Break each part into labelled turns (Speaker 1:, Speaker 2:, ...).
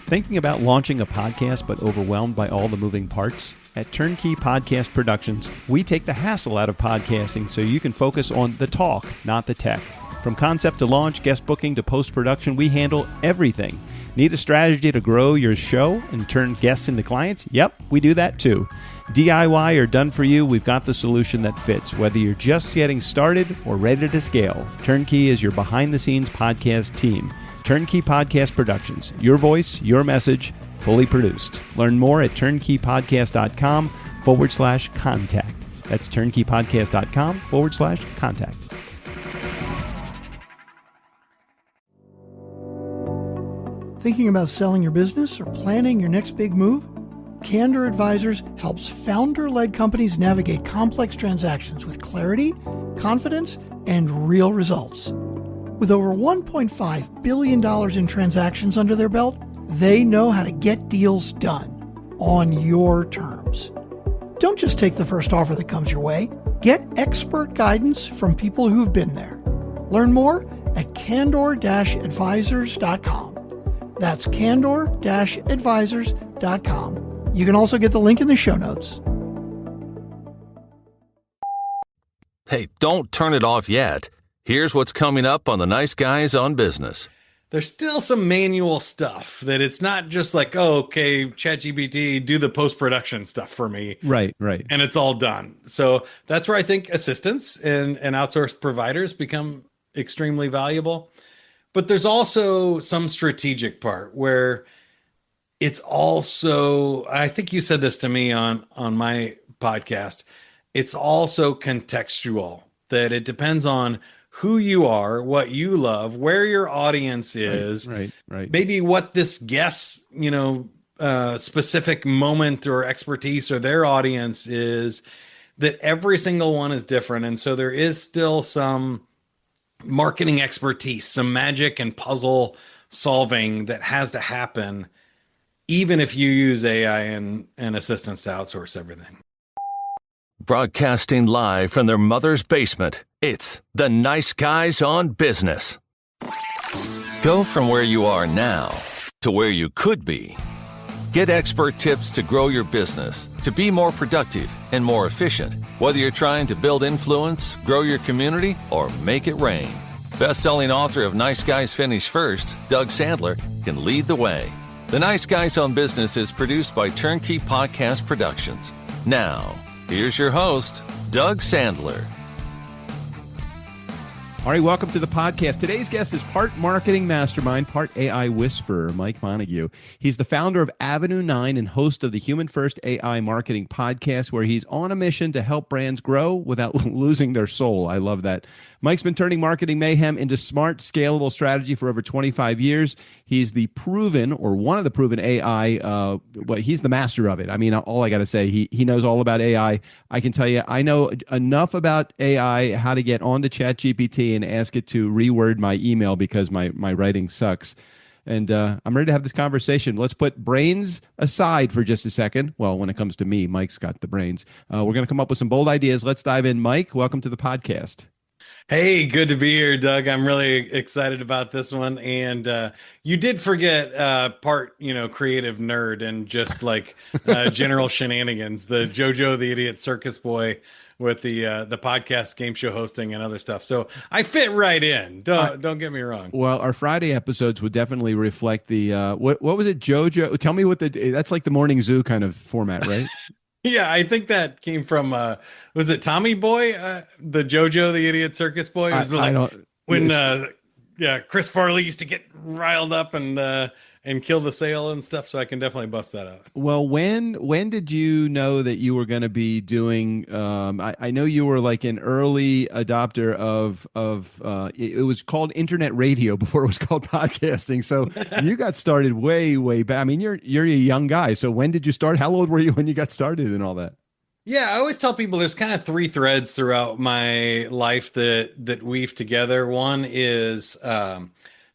Speaker 1: Thinking about launching a podcast but overwhelmed by all the moving parts? At TurnKey Podcast Productions, we take the hassle out of podcasting so you can focus on the talk, not the tech. From concept to launch, guest booking to post-production, we handle everything. Need a strategy to grow your show and turn guests into clients? Yep, we do that too. DIY or done for you, we've got the solution that fits. Whether you're just getting started or ready to scale, TurnKey is your behind-the-scenes podcast team. TurnKey Podcast Productions. Your voice, your message, fully produced. Learn more at turnkeypodcast.com/contact. That's turnkeypodcast.com/contact.
Speaker 2: Thinking about selling your business or planning your next big move? Candor Advisors helps founder-led companies navigate complex transactions with clarity, confidence, and real results. With over $1.5 billion in transactions under their belt, they know how to get deals done on your terms. Don't just take the first offer that comes your way. Get expert guidance from people who've been there. Learn more at candor-advisors.com. That's candor-advisors.com. You can also get the link in the show notes.
Speaker 3: Hey, don't turn it off yet. Here's what's coming up on the Nice Guys on Business.
Speaker 4: There's still some manual stuff that it's not just like, oh, okay, ChatGPT, do the post-production stuff for me.
Speaker 1: Right.
Speaker 4: And it's all done. So that's where I think assistants and outsourced providers become extremely valuable. But there's also some strategic part where it's also, I think you said this to me on my podcast, it's also contextual, that it depends on who you are, what you love, where your audience is,
Speaker 1: right.
Speaker 4: Maybe what this guest, specific moment or expertise or their audience is, that every single one is different. And so there is still some marketing expertise, some magic and puzzle solving that has to happen, even if you use AI and assistants to outsource everything.
Speaker 3: Broadcasting live from their mother's basement, it's the Nice Guys on Business. Go from where you are now to where you could be. Get expert tips to grow your business, to be more productive and more efficient, whether you're trying to build influence, grow your community, or make it rain. Best-selling author of Nice Guys Finish First, Doug Sandler, can lead the way. The Nice Guys on Business is produced by TurnKey Podcast Productions. Now, here's your host, Doug Sandler.
Speaker 1: All right, welcome to the podcast. Today's guest is part marketing mastermind, part AI whisperer, Mike Montague. He's the founder of Avenue 9 and host of the Human First AI Marketing Podcast, where he's on a mission to help brands grow without losing their soul. I love that. Mike's been turning marketing mayhem into smart, scalable strategy for over 25 years. He's the proven, or one of the proven AI, he's the master of it. I mean, all I got to say, he knows all about AI. I can tell you, I know enough about AI, how to get onto ChatGPT and ask it to reword my email because my writing sucks. And I'm ready to have this conversation. Let's put brains aside for just a second. Well, when it comes to me, Mike's got the brains. We're going to come up with some bold ideas. Let's dive in. Mike, welcome to the podcast.
Speaker 4: Hey, good to be here, Doug. I'm really excited about this one. And you did forget part, creative nerd and just like general shenanigans, the JoJo the Idiot Circus Boy with the podcast, game show hosting, and other stuff. So I fit right in. Don't get me wrong.
Speaker 1: Well, our Friday episodes would definitely reflect the what was it, JoJo? Tell me that's like the Morning Zoo kind of format, right?
Speaker 4: Yeah, I think that came from was it Tommy Boy, the JoJo the Idiot Circus Boy? It was Chris Farley used to get riled up and kill the sale and stuff. So I can definitely bust that out.
Speaker 1: Well, when did you know that you were going to be doing? I know you were like an early adopter of it was called internet radio before it was called podcasting. So you got started way back. I mean, you're a young guy. So when did you start? How old were you when you got started and all that?
Speaker 4: Yeah, I always tell people there's kind of three threads throughout my life that weave together. One is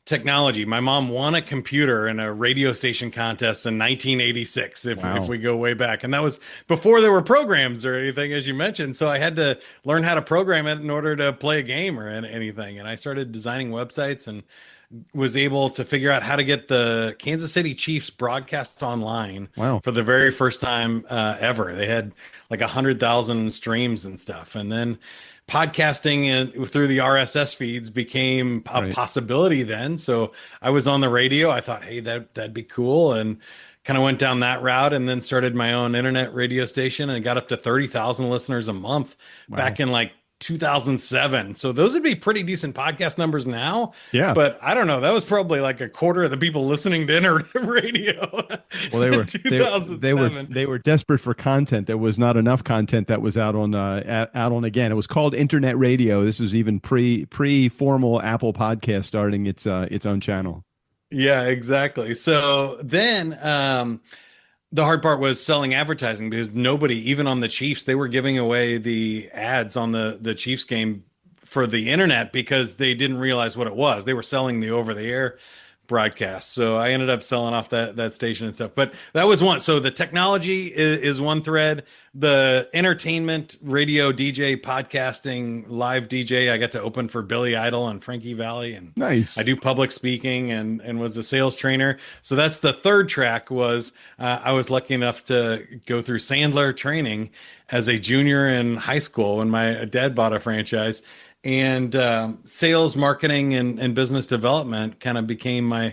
Speaker 4: technology. My mom won a computer in a radio station contest in 1986, if we go way back. And that was before there were programs or anything, as you mentioned. So I had to learn how to program it in order to play a game or anything. And I started designing websites and was able to figure out how to get the Kansas City Chiefs broadcast online
Speaker 1: Wow.
Speaker 4: for the very first time ever. They had like 100,000 streams and stuff. And then podcasting through the RSS feeds became a
Speaker 1: Right.
Speaker 4: possibility then. So I was on the radio. I thought, hey, that'd be cool. And kind of went down that route and then started my own internet radio station and got up to 30,000 listeners a month back in like 2007. So those would be pretty decent podcast numbers now.
Speaker 1: Yeah.
Speaker 4: But I don't know. That was probably like a quarter of the people listening to internet radio.
Speaker 1: Well, they were
Speaker 4: in 2007.
Speaker 1: they were desperate for content. There was not enough content that was out on again. It was called internet radio. This was even pre formal Apple podcast starting its own channel.
Speaker 4: Yeah, exactly. So then the hard part was selling advertising because nobody, even on the Chiefs, they were giving away the ads on the Chiefs game for the internet because they didn't realize what it was. They were selling the over-the-air broadcast. So I ended up selling off that station and stuff. But that was one. So the technology is one thread. The entertainment, radio, DJ, podcasting, live DJ. I got to open for Billy Idol and Frankie Valli, and
Speaker 1: Nice.
Speaker 4: I do public speaking and was a sales trainer. So that's the third track. Was I was lucky enough to go through Sandler training as a junior in high school when my dad bought a franchise. And sales, marketing, and business development kind of became my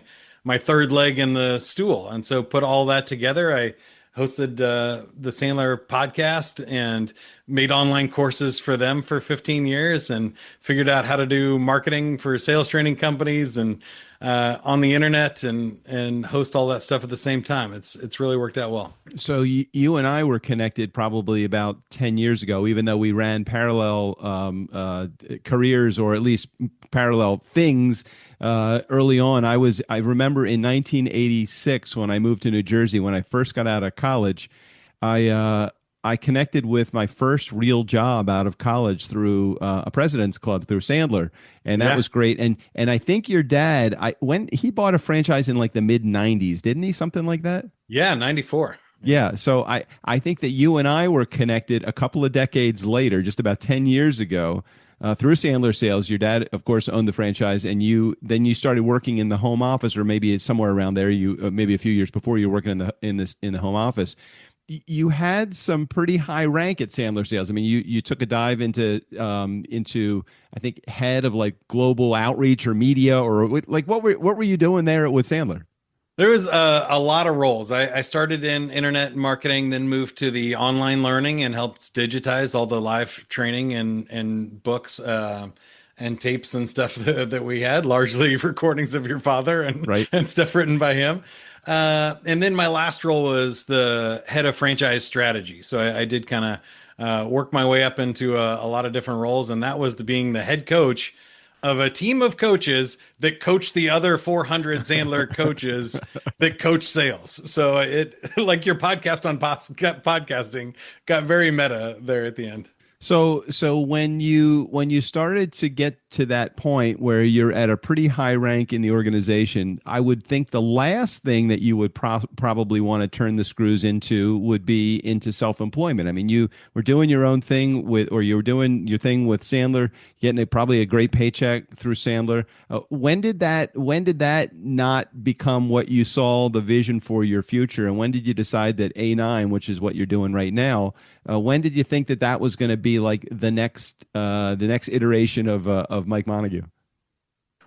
Speaker 4: third leg in the stool. And so put all that together. I hosted the Sandler podcast and made online courses for them for 15 years and figured out how to do marketing for sales training companies and on the internet and host all that stuff at the same time. It's really worked out well.
Speaker 1: So you and I were connected probably about 10 years ago, even though we ran parallel careers or at least parallel things early on. I remember in 1986 when I moved to New Jersey, when I first got out of college, I connected with my first real job out of college through a President's Club through Sandler, and that was great. And I think your dad, when he bought a franchise in like the mid '90s, didn't he? Something like that.
Speaker 4: Yeah, 94.
Speaker 1: Yeah. So I think that you and I were connected a couple of decades later, just about 10 years ago, through Sandler Sales. Your dad, of course, owned the franchise, and you started working in the home office, or maybe it's somewhere around there. You maybe a few years before you were working in the home office. You had some pretty high rank at Sandler Sales. I mean, you took a dive into I think head of like global outreach or media, or like what were you doing there with Sandler?
Speaker 4: There was a lot of roles. I started in internet marketing, then moved to the online learning and helped digitize all the live training and books and tapes and stuff that we had, largely recordings of your father and stuff written by him. And then my last role was the head of franchise strategy. So I did kind of work my way up into a lot of different roles. And that was being the head coach of a team of coaches that coach the other 400 Sandler coaches that coach sales. So it, like your podcast on podcasting, got very meta there at the end.
Speaker 1: So when you started to get to that point where you're at a pretty high rank in the organization, I would think the last thing that you would probably want to turn the screws into would be into self-employment. I mean, you were doing your own thing you were doing your thing with Sandler, getting probably a great paycheck through Sandler. When did that not become what you saw the vision for your future? And when did you decide that A9, which is what you're doing right now, when did you think that was going to be like the next iteration of Mike Montague?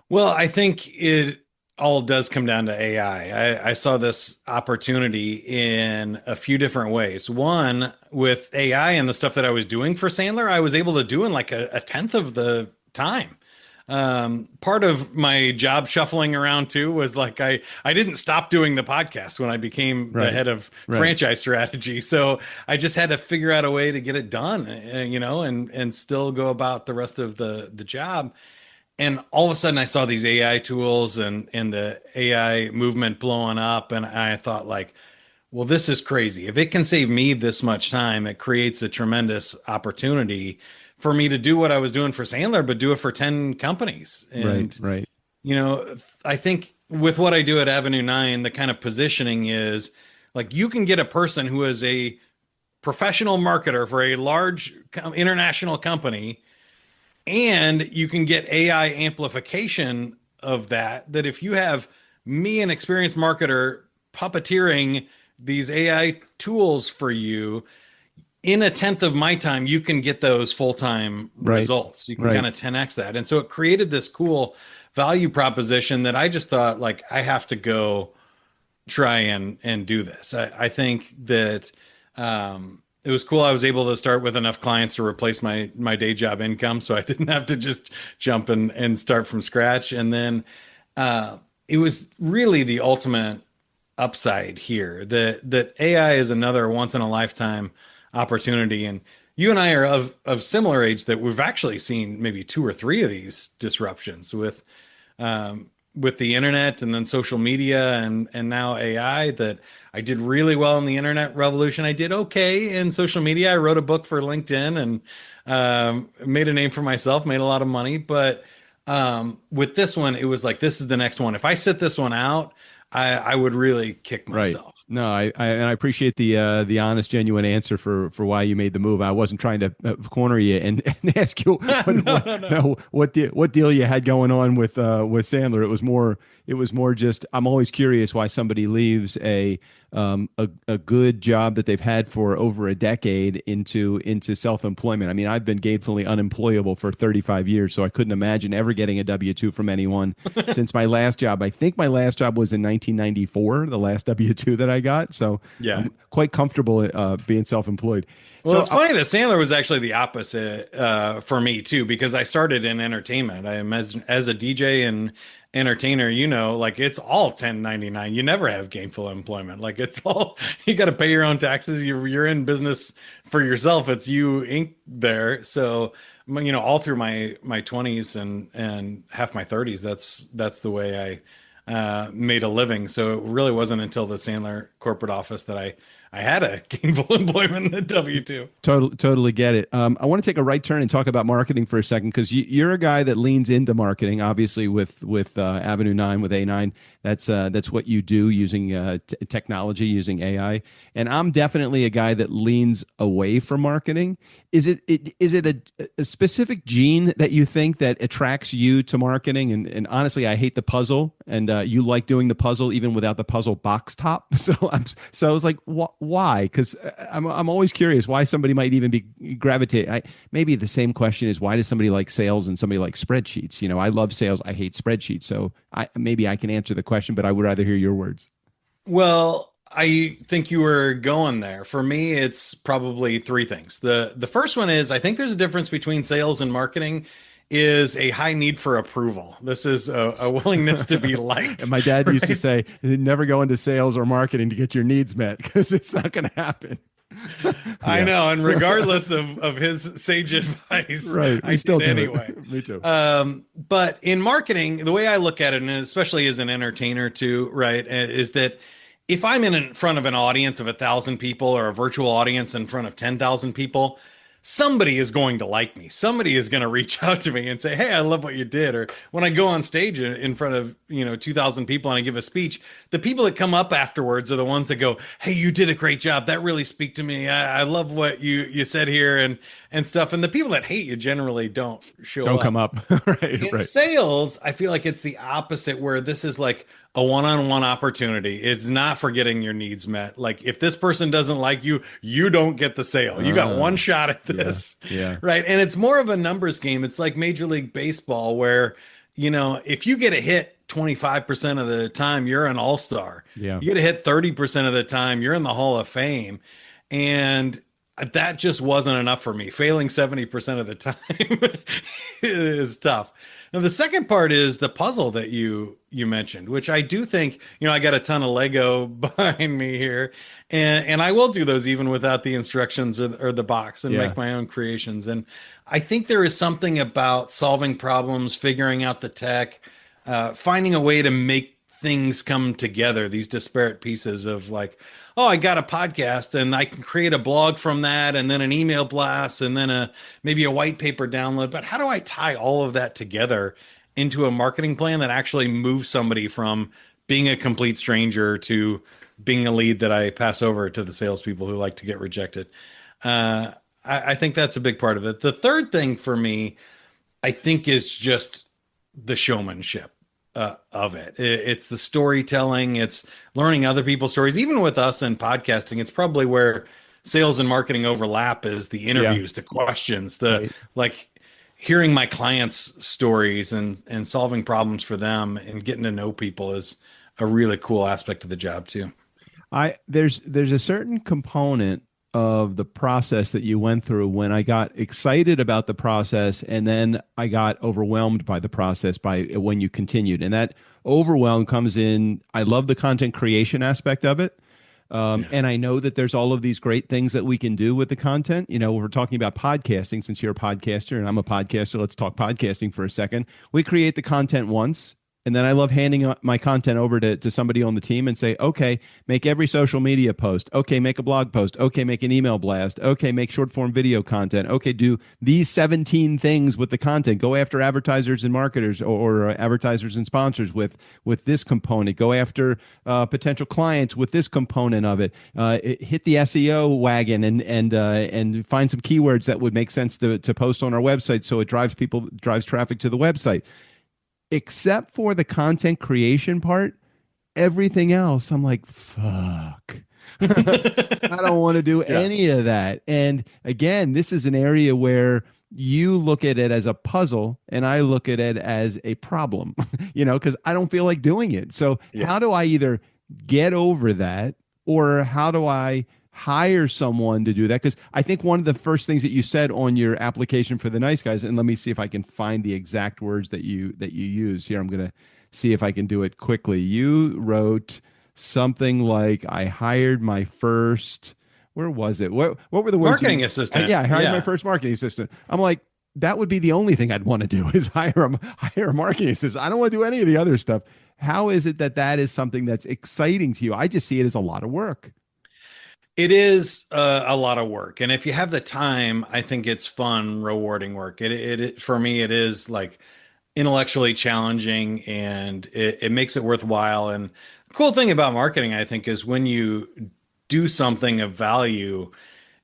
Speaker 4: Well, I think it all does come down to AI. I saw this opportunity in a few different ways. One, with AI and the stuff that I was doing for Sandler, I was able to do in like a tenth of the time. Part of my job shuffling around too was like I didn't stop doing the podcast when I became the head of franchise strategy. So I just had to figure out a way to get it done, and still go about the rest of the job. And all of a sudden I saw these AI tools and the AI movement blowing up. And I thought like, well, this is crazy. If it can save me this much time, it creates a tremendous opportunity for me to do what I was doing for Sandler, but do it for 10 companies. And,
Speaker 1: right.
Speaker 4: I think with what I do at Avenue 9, the kind of positioning is like, you can get a person who is a professional marketer for a large international company, and you can get AI amplification of that if you have me, an experienced marketer, puppeteering these AI tools for you, in a tenth of my time, you can get those full-time results. You can kind of 10x that. And so it created this cool value proposition that I just thought, like, I have to go try and do this. I think that it was cool. I was able to start with enough clients to replace my day job income, so I didn't have to just jump and start from scratch. And then it was really the ultimate upside here, that AI is another once in a lifetime opportunity. And you and I are of similar age, that we've actually seen maybe 2 or 3 of these disruptions with the internet, and then social media, and now AI. That I did really well in the internet revolution. I did okay in social media. I wrote a book for LinkedIn and made a name for myself, made a lot of money. But with this one, it was like, this is the next one. If I sit this one out, I would really kick myself.
Speaker 1: No, I appreciate the honest, genuine answer for why you made the move. I wasn't trying to corner you and ask you what deal you had going on with Sandler. It was more just, I'm always curious why somebody leaves a good job that they've had for over a decade into self-employment. I mean, I've been gainfully unemployable for 35 years, so I couldn't imagine ever getting a W-2 from anyone since my last job. I think my last job was in 1994, the last W-2 that I got. So yeah, I'm quite comfortable being self-employed.
Speaker 4: Well,
Speaker 1: so,
Speaker 4: it's funny that Sandler was actually the opposite for me too, because I started in entertainment. I am as a DJ and entertainer, like, it's all 1099. You never have gainful employment. Like, it's all, you got to pay your own taxes. You're in business for yourself. It's you Inc. there. So, all through my 20s and half my 30s, that's the way I made a living. So it really wasn't until the Sandler corporate office that I had a gainful employment in the W-2.
Speaker 1: Totally get it. I want to take a right turn and talk about marketing for a second, because you're a guy that leans into marketing, obviously with Avenue 9, with A9. That's what you do, using technology, using AI. And I'm definitely a guy that leans away from marketing. Is it a specific gene that you think that attracts you to marketing? And honestly, I hate the puzzle, and you like doing the puzzle even without the puzzle box top. So I was like, why? Because I'm always curious why somebody might even be gravitate. Maybe the same question is, why does somebody like sales and somebody like spreadsheets? I love sales, I hate spreadsheets. So maybe I can answer the question, but I would rather hear your words.
Speaker 4: Well, I think you were going there. For me, it's probably 3 things. The first one is, I think there's a difference between sales and marketing, is a high need for approval. This is a willingness to be liked.
Speaker 1: And my dad used to say, never go into sales or marketing to get your needs met, because it's not going to happen.
Speaker 4: I know. And regardless of his sage advice,
Speaker 1: right,
Speaker 4: I still did anyway.
Speaker 1: Me too.
Speaker 4: But in marketing, the way I look at it, and especially as an entertainer too, right, is that if I'm in front of an audience of 1,000 people, or a virtual audience in front of 10,000 people, somebody is going to like me. Somebody is going to reach out to me and say, hey, I love what you did. Or when I go on stage in front of 2,000 people and I give a speech, the people that come up afterwards are the ones that go, hey, you did a great job. That really speak to me. I love what you said here and stuff. And the people that hate you generally don't
Speaker 1: come up.
Speaker 4: In sales, I feel like it's the opposite, where this is like a one-on-one opportunity. It's not for getting your needs met. Like, if this person doesn't like you, you don't get the sale. You got one shot at this.
Speaker 1: Yeah.
Speaker 4: Right. And it's more of a numbers game. It's like Major League Baseball, where, if you get a hit 25% of the time, you're an all-star.
Speaker 1: Yeah.
Speaker 4: You get a hit 30% of the time, you're in the Hall of Fame. And that just wasn't enough for me. Failing 70% of the time is tough. Now, the second part is the puzzle that you mentioned, which I do think, I got a ton of Lego behind me here, and I will do those even without the instructions or the box, and make my own creations. And I think there is something about solving problems, figuring out the tech, finding a way to make things come together, these disparate pieces of, like, oh, I got a podcast and I can create a blog from that, and then an email blast, and then maybe a white paper download. But how do I tie all of that together into a marketing plan that actually moves somebody from being a complete stranger to being a lead that I pass over to the salespeople who like to get rejected? I think that's a big part of it. The third thing for me, I think, is just the showmanship. of it. It's the storytelling, it's learning other people's stories. Even with us in podcasting, it's probably where sales and marketing overlap, is the interviews, the questions, the like hearing my clients' stories and solving problems for them and getting to know people is a really cool aspect of the job too.
Speaker 1: There's a certain component of the process that you went through when I got excited about the process, and then I got overwhelmed by the process when you continued. And that overwhelm comes in, I love the content creation aspect of it. And I know that there's all of these great things that we can do with the content. You know, we're talking about podcasting, since you're a podcaster and I'm a podcaster. Let's talk podcasting for a second. We create the content once, and then I love handing my content over to somebody on the team and say, okay, make every social media post. Okay, make a blog post. Okay, make an email blast. Okay, make short form video content. Okay, do these 17 things with the content. Go after advertisers and marketers, or advertisers and sponsors with this component. Go after potential clients with this component of it. Hit the SEO wagon and find some keywords that would make sense to post on our website, so it drives traffic to the website. Except for the content creation part, everything else, I'm like, fuck. I don't want to do any of that. And again, this is an area where you look at it as a puzzle and I look at it as a problem, because I don't feel like doing it. So how do I either get over that, or how do I hire someone to do that? Because I think one of the first things that you said on your application for the Nice Guys, and let me see if I can find the exact words that you use here. I'm going to see if I can do it quickly. You wrote something like, I hired my first, where was it? What were the words?
Speaker 4: Marketing assistant.
Speaker 1: I hired my first marketing assistant. I'm like, that would be the only thing I'd want to do, is hire a marketing assistant. I don't want to do any of the other stuff. How is it that is something that's exciting to you? I just see it as a lot of work.
Speaker 4: It is a lot of work, and if you have the time, I think it's fun, rewarding work. It for me, it is like intellectually challenging, and it makes it worthwhile. And the cool thing about marketing, I think, is when you do something of value,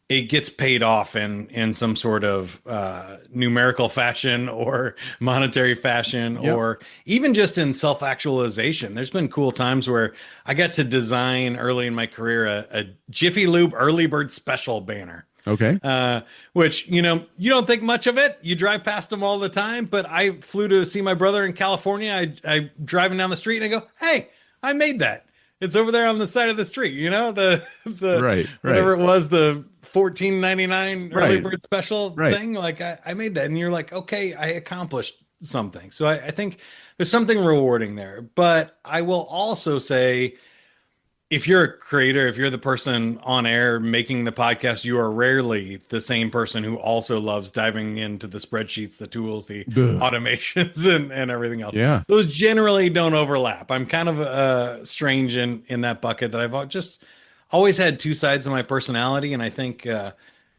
Speaker 4: it gets paid off in some sort of numerical fashion or monetary fashion, or even just in self-actualization. There's been cool times where I got to design early in my career a Jiffy Lube early bird special banner.
Speaker 1: Okay.
Speaker 4: Which, you don't think much of it. You drive past them all the time, but I flew to see my brother in California. I driving down the street and I go, hey, I made that. It's over there on the side of the street, the whatever it was, the $14.99 early bird special thing. Like I made that, and you're like, okay, I accomplished something. So I think there's something rewarding there. But I will also say, if you're a creator, if you're the person on air making the podcast, you are rarely the same person who also loves diving into the spreadsheets, the tools, the automations, and everything else. Yeah. Those generally don't overlap. I'm kind of strange in that bucket, that I've just always had two sides of my personality. And I think,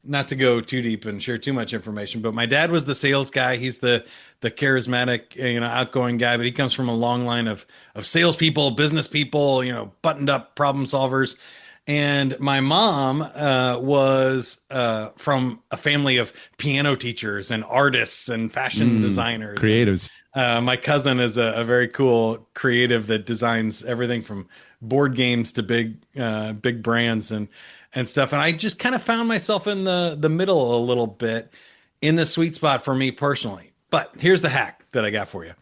Speaker 4: not to go too deep and share too much information, but my dad was the sales guy. He's the charismatic, outgoing guy, but he comes from a long line of salespeople, business people, buttoned up problem solvers. And my mom was from a family of piano teachers and artists and fashion designers,
Speaker 1: creatives.
Speaker 4: My cousin is a very cool creative that designs everything from board games to big brands and stuff. And I just kind of found myself in the middle a little bit, in the sweet spot for me personally. But here's the hack that I got for you.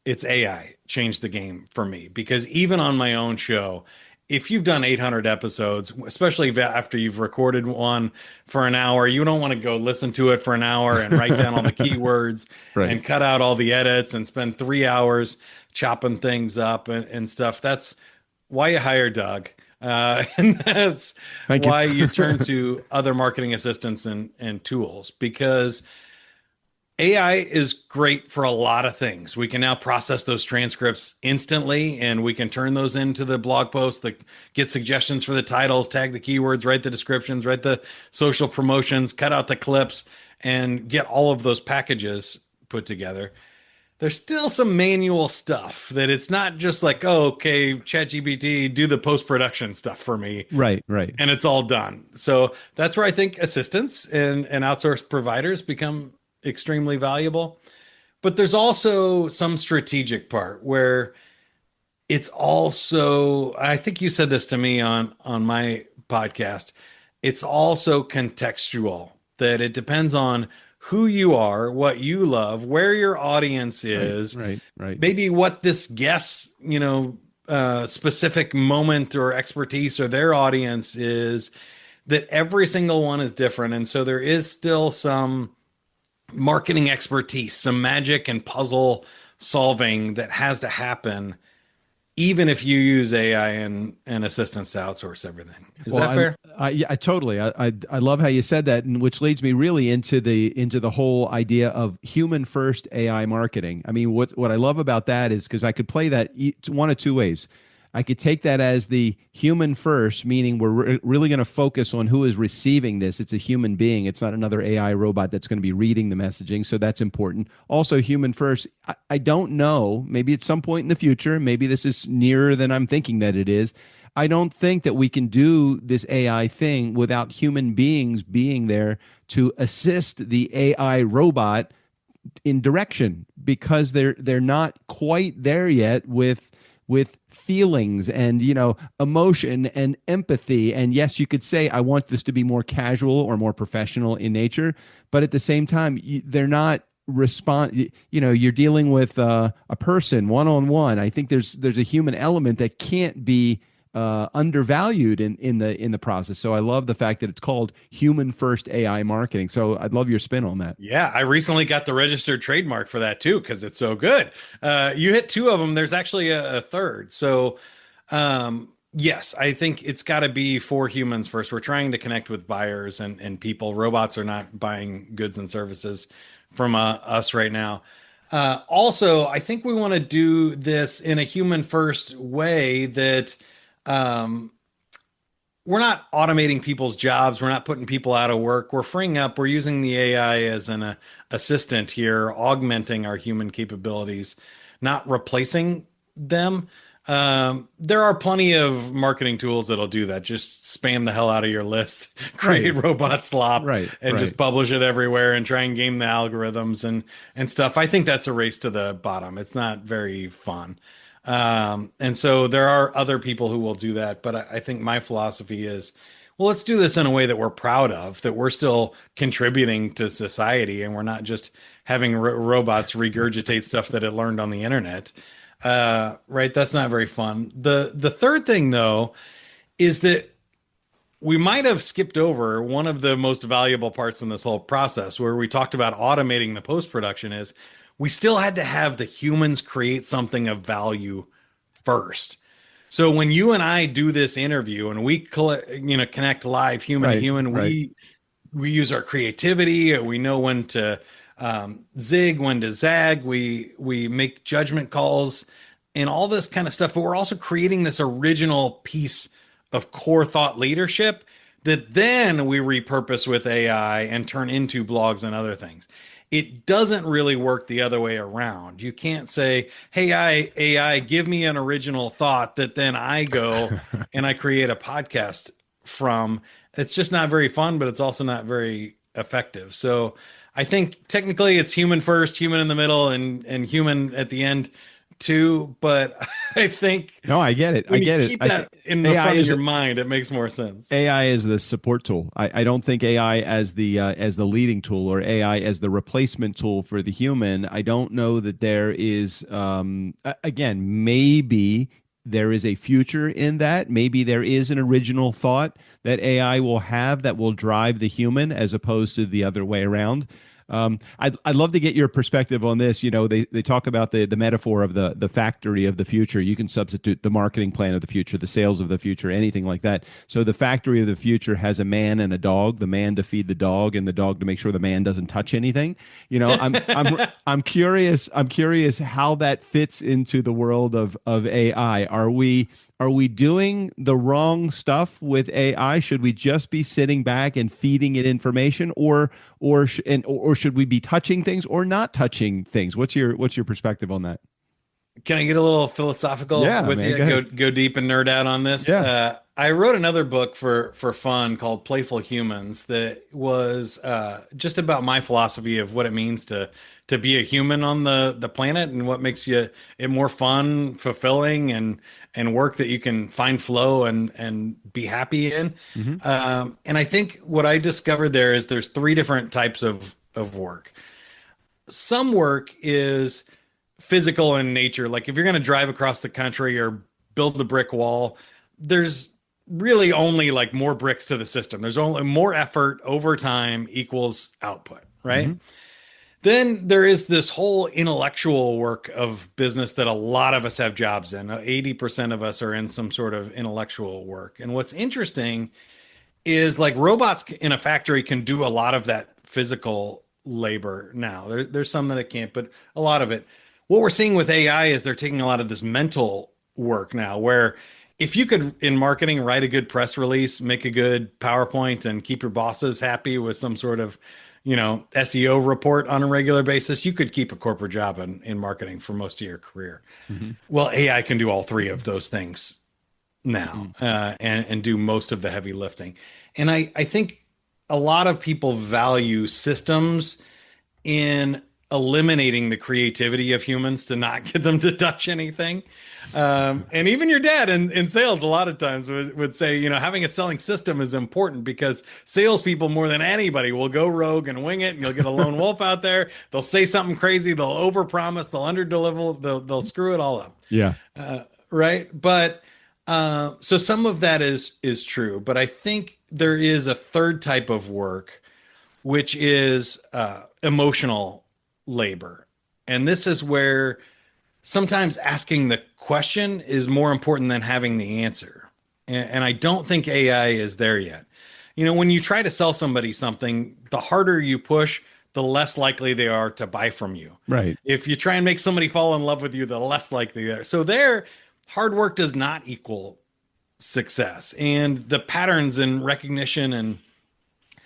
Speaker 4: It's AI changed the game for me, because even on my own show, if you've done 800 episodes, especially after you've recorded one for an hour, you don't want to go listen to it for an hour and write down all the keywords and cut out all the edits and spend 3 hours chopping things up and stuff. That's why you hire Doug. And that's why you turn to other marketing assistants and tools, because AI is great for a lot of things. We can now process those transcripts instantly, and we can turn those into the blog posts that get suggestions for the titles, tag the keywords, write the descriptions, write the social promotions, cut out the clips, and get all of those packages put together. There's still some manual stuff that it's not just like, oh, okay, ChatGPT, do the post-production stuff for me.
Speaker 1: Right.
Speaker 4: And it's all done. So that's where I think assistants and outsourced providers become extremely valuable. But there's also some strategic part where it's also, I think you said this to me on my podcast. It's also contextual, that it depends on who you are, what you love, where your audience is,
Speaker 1: Right.
Speaker 4: maybe what this guest, specific moment or expertise or their audience is, that every single one is different. And so there is still some marketing expertise, some magic and puzzle solving that has to happen, even if you use AI and assistants to outsource everything. Is that fair?
Speaker 1: Yeah, totally. I love how you said that, and which leads me really into the whole idea of human first AI marketing. I mean, what I love about that is because I could play that one of two ways. I could take that as the human first, meaning we're really going to focus on who is receiving this. It's a human being. It's not another AI robot that's going to be reading the messaging. So that's important. Also, human first. I don't know. Maybe at some point in the future, maybe this is nearer than I'm thinking that it is. I don't think that we can do this AI thing without human beings being there to assist the AI robot in direction, because they're not quite there yet with feelings and emotion and empathy. And yes, you could say I want this to be more casual or more professional in nature, but at the same time they're not you're dealing with a person one-on-one. I think there's a human element that can't be undervalued in the process. So I love the fact that it's called human first AI marketing. So I'd love your spin on that.
Speaker 4: Yeah, I recently got the registered trademark for that too, because it's so good. You hit two of them. There's actually a third. So yes, I think it's got to be for humans first. We're trying to connect with buyers and people. Robots are not buying goods and services from us right now. Also, I think we want to do this in a human first way, that we're not automating people's jobs. We're not putting people out of work. We're freeing up. We're using the AI as an assistant here, augmenting our human capabilities, not replacing them. There are plenty of marketing tools that'll do that. Just spam the hell out of your list, create robot slop, and just publish it everywhere and try and game the algorithms and stuff. I think that's a race to the bottom. It's not very fun. And so there are other people who will do that. But I think my philosophy is, well, let's do this in a way that we're proud of, that we're still contributing to society, and we're not just having robots regurgitate stuff that it learned on the internet. Right? That's not very fun. The third thing, though, is that we might have skipped over one of the most valuable parts in this whole process, where we talked about automating the post-production, is we still had to have the humans create something of value first. So when you and I do this interview and we connect live human to human, we use our creativity. We know when to zig, when to zag. We make judgment calls and all this kind of stuff. But we're also creating this original piece of core thought leadership that then we repurpose with AI and turn into blogs and other things. It doesn't really work the other way around. You can't say, hey, AI, give me an original thought that then I go and I create a podcast from. It's just not very fun, but it's also not very effective. So I think technically it's human first, human in the middle, and human at the end too. But I think
Speaker 1: I get it.
Speaker 4: Keep that in the front of your mind. It makes more sense.
Speaker 1: AI is the support tool. I don't think AI as the leading tool, or AI as the replacement tool for the human. I don't know that there is. Again, maybe there is a future in that. Maybe there is an original thought that AI will have that will drive the human, as opposed to the other way around. I'd love to get your perspective on this. They talk about the metaphor of the factory of the future. You can substitute the marketing plan of the future, the sales of the future, anything like that. So the factory of the future has a man and a dog, the man to feed the dog and the dog to make sure the man doesn't touch anything. I'm curious how that fits into the world of AI. Are we doing the wrong stuff with AI? Should we just be sitting back and feeding it information, or should we be touching things or not touching things? What's your perspective on that?
Speaker 4: Can I get a little philosophical with you? Go deep and nerd out on this.
Speaker 1: Yeah.
Speaker 4: I wrote another book for fun called Playful Humans that was just about my philosophy of what it means to to be a human on the planet, and what makes it more fun, fulfilling, and work that you can find flow and be happy in. And I think what I discovered there is there's three different types of work. Some work is physical in nature. Like if you're going to drive across the country or build a brick wall, there's really only like more bricks to the system. There's only more effort over time equals output, right? Then there is this whole intellectual work of business that a lot of us have jobs in. 80% of us are in some sort of intellectual work. And what's interesting is like robots in a factory can do a lot of that physical labor now. There's some that it can't, but a lot of it. What we're seeing with AI is they're taking a lot of this mental work now, where if you could, in marketing, write a good press release, make a good PowerPoint, and keep your bosses happy with some sort of, SEO report on a regular basis, you could keep a corporate job in marketing for most of your career. Well, AI can do all three of those things now, and do most of the heavy lifting. And I think a lot of people value systems in eliminating the creativity of humans to not get them to touch anything. And even your dad in sales a lot of times would say, having a selling system is important because salespeople more than anybody will go rogue and wing it, and you'll get a lone wolf out there. They'll say something crazy. They'll overpromise. They'll underdeliver. They'll screw it all up.
Speaker 1: Yeah.
Speaker 4: Right. But so some of that is true. But I think there is a third type of work, which is emotional labor. And this is where sometimes asking the question is more important than having the answer. And I don't think AI is there yet. When you try to sell somebody something, the harder you push, the less likely they are to buy from you.
Speaker 1: Right.
Speaker 4: If you try and make somebody fall in love with you, the less likely they are. So hard work does not equal success. And the patterns and recognition and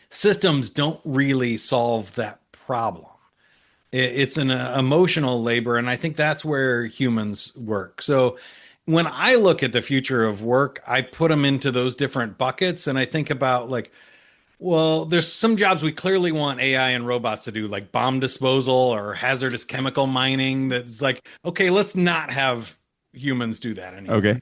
Speaker 4: systems don't really solve that problem. It's an emotional labor, and I think that's where humans work. So when I look at the future of work, I put them into those different buckets, and I think about well, there's some jobs we clearly want AI and robots to do, like bomb disposal or hazardous chemical mining. That's like, okay, let's not have humans do that anymore.
Speaker 1: Okay.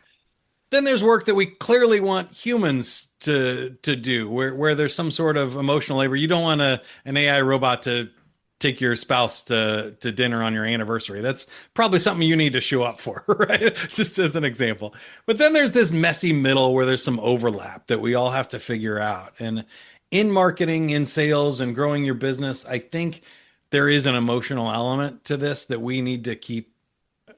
Speaker 4: Then there's work that we clearly want humans to do, where there's some sort of emotional labor. You don't want an AI robot to take your spouse to dinner on your anniversary. That's probably something you need to show up for, right? Just as an example. But then there's this messy middle where there's some overlap that we all have to figure out. And in marketing, in sales, and growing your business, I think there is an emotional element to this that we need to keep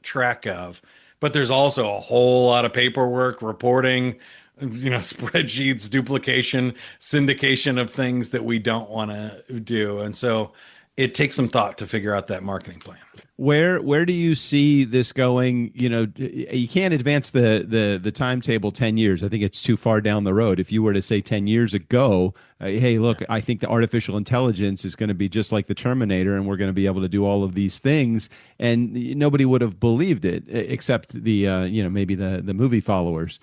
Speaker 4: track of. But there's also a whole lot of paperwork, reporting, spreadsheets, duplication, syndication of things that we don't want to do. And so it takes some thought to figure out that marketing plan.
Speaker 1: Where do you see this going? You can't advance the timetable 10 years. I think it's too far down the road. If you were to say 10 years ago, hey, look, I think the artificial intelligence is going to be just like the Terminator, and we're going to be able to do all of these things, and nobody would have believed it except the maybe the movie followers.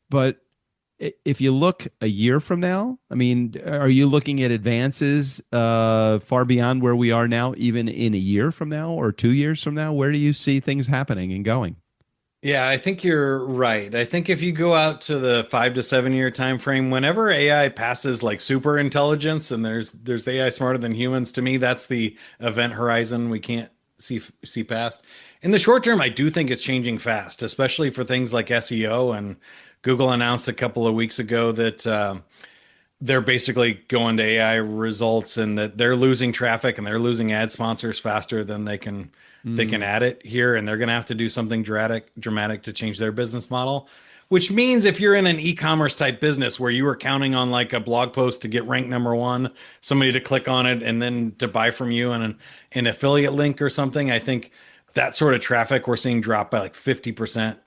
Speaker 1: But if you look a year from now, I mean, are you looking at advances far beyond where we are now, even in a year from now or 2 years from now? Where do you see things happening and going?
Speaker 4: Yeah, I think you're right. I think if you go out to the 5 to 7 year time frame, whenever AI passes like super intelligence and there's AI smarter than humans, to me, that's the event horizon we can't see past. In the short term, I do think it's changing fast, especially for things like SEO. And Google announced a couple of weeks ago that they're basically going to AI results, and that they're losing traffic and they're losing ad sponsors faster than they can add it here. And they're going to have to do something dramatic to change their business model, which means if you're in an e-commerce type business where you were counting on like a blog post to get ranked number one, somebody to click on it and then to buy from you and an affiliate link or something, I think that sort of traffic we're seeing drop by like 50%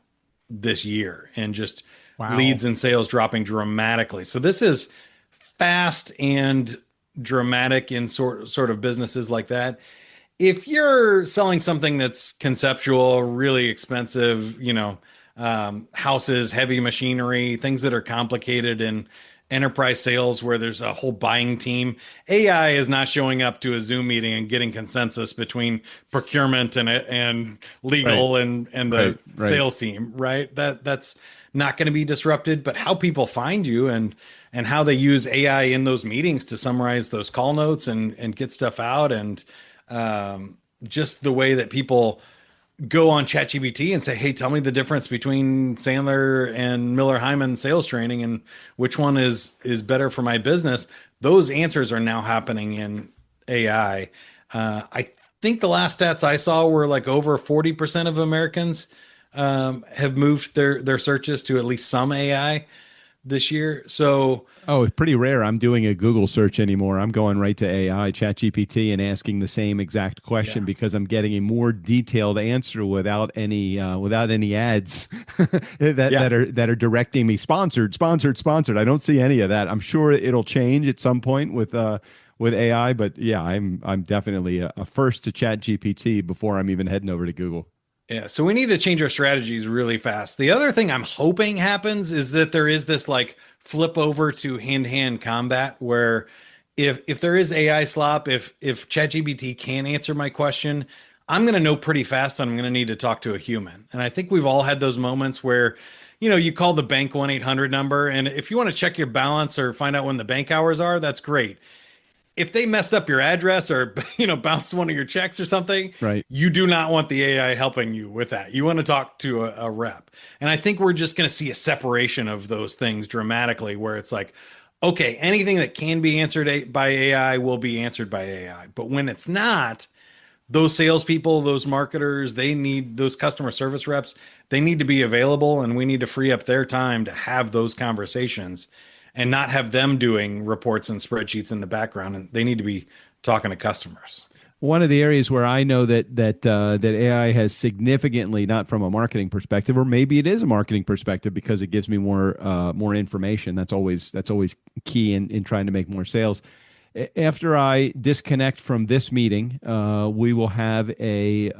Speaker 4: this year, and just leads and sales dropping dramatically. So this is fast and dramatic in sort of businesses like that. If you're selling something that's conceptual, really expensive, houses, heavy machinery, things that are complicated enterprise sales where there's a whole buying team. AI is not showing up to a Zoom meeting and getting consensus between procurement and
Speaker 1: Right.
Speaker 4: legal and the
Speaker 1: Right.
Speaker 4: sales team, right? That's not going to be disrupted, but how people find you and how they use AI in those meetings to summarize those call notes and get stuff out, and just the way that people go on ChatGPT and say, "Hey, tell me the difference between Sandler and Miller Hyman sales training, and which one is better for my business." Those answers are now happening in AI. I think the last stats I saw were like over 40% of Americans have moved their searches to at least some AI this year. So
Speaker 1: Oh, it's pretty rare. I'm doing a Google search anymore. I'm going right to AI, ChatGPT, and asking the same exact question
Speaker 4: yeah,
Speaker 1: because I'm getting a more detailed answer without any ads
Speaker 4: yeah.
Speaker 1: that are directing me sponsored, sponsored, sponsored. I don't see any of that. I'm sure it'll change at some point with AI, but yeah, I'm definitely a first to ChatGPT before I'm even heading over to Google.
Speaker 4: Yeah, so we need to change our strategies really fast. The other thing I'm hoping happens is that there is this like flip over to hand-to-hand combat where if there is AI slop, if ChatGPT can answer my question, I'm going to know pretty fast I'm going to need to talk to a human. And I think we've all had those moments where, you call the bank 1-800 number, and if you want to check your balance or find out when the bank hours are, that's great. If they messed up your address or bounced one of your checks or something,
Speaker 1: Right.
Speaker 4: you do not want the AI helping you with that. You want to talk to a rep. And I think we're just going to see a separation of those things dramatically where it's like, okay, anything that can be answered by AI will be answered by AI. But when it's not, those salespeople, those marketers, they need those customer service reps, they need to be available, and we need to free up their time to have those conversations and not have them doing reports and spreadsheets in the background. And they need to be talking to customers.
Speaker 1: One of the areas where I know that AI has significantly, not from a marketing perspective, or maybe it is a marketing perspective because it gives me more information. That's always key in trying to make more sales. After I disconnect from this meeting, we will have a